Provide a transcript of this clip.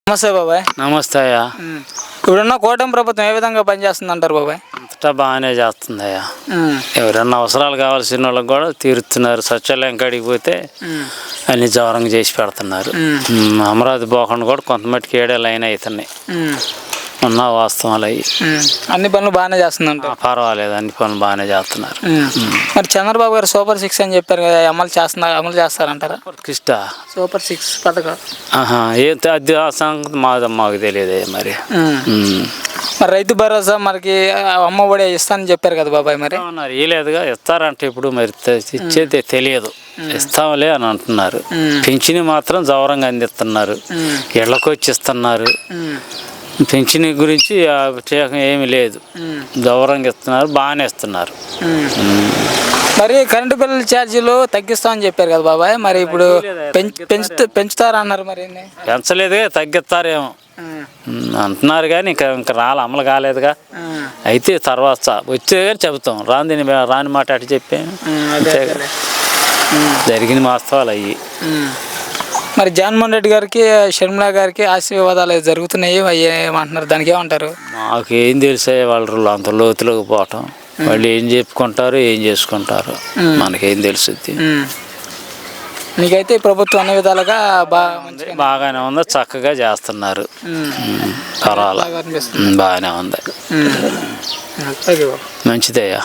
నమస్తే బాబాయ్. నమస్తే అయ్యా. ఇప్పుడున్న కూటమి ప్రభుత్వం ఏ విధంగా పనిచేస్తుంది అంటారు బాబాయ్? అంతటా బాగానే చేస్తుందయ్యా. ఎవరన్నా అవసరాలు కావాల్సిన వాళ్ళకి కూడా తీరుతున్నారు. సచివాలయం కాడికి పోతే అన్ని జవరంగా చేసి పెడుతున్నారు. అమరావతి పోకుండా కూడా కొంతమట్టుకు ఏడే లైన్ అవుతున్నాయి. ఉన్న వాస్తవాలు అవి అన్ని పనులు బాగానే చేస్తుందంట. పర్వాలేదు, అన్ని పనులు బాగానే చేస్తున్నారు. మరి చంద్రబాబు గారు సూపర్ 6 అని చెప్పారు కదా, అమలు చేస్తారంటారా? సూపర్ 6 పథకం అది ఆ సంగతి మాకు తెలియదు. మరి మరి రైతు భరోసా మనకి అమ్మ ఒడి ఇస్తానని చెప్పారు కదా బాబాయ్, మరి ఇలేదుగా ఇస్తారంటే ఇప్పుడు మరి ఇచ్చేది తెలియదు. ఇస్తాంలే అని అంటున్నారు. పింఛని మాత్రం జవరంగా అందిస్తున్నారు, ఇళ్ళకి వచ్చి ఇస్తున్నారు. పింఛని గురించి ఏమీ లేదు, గౌరవంగా ఇస్తున్నారు, బాగానే ఇస్తున్నారు. మరి కరెంటు బిల్లుల ఛార్జీలు తగ్గిస్తామని చెప్పారు కదా బాబాయ్, మరి ఇప్పుడు పెంచుతారన్నారు. మరి పెంచలేదుగా, తగ్గిస్తారేమో అంటున్నారు. కానీ ఇంకా అమలు కాలేదుగా. అయితే తర్వాత వచ్చే కానీ చెబుతాం. రాని మాట అటు చెప్పాము. జరిగిన వాస్తవాలు అయ్యి. మరి జగన్మోహన్ రెడ్డి గారికి, షర్మిలా గారికి ఆశీర్వాదాలు జరుగుతున్నాయి ఏమంటున్నారు, దానికి ఏమంటారు? మాకేం తెలిసే వాళ్ళు అంత లోతులోకి పోవటం, వాళ్ళు ఏం చెప్పుకుంటారు, ఏం చేసుకుంటారు, మనకేం తెలుసుద్ది. మీకైతే ప్రభుత్వం అన్ని విధాలుగా బాగానే ఉంది, చక్కగా చేస్తున్నారు. పర్వాలేదు, బాగానే ఉంది, మంచిదయ్యా.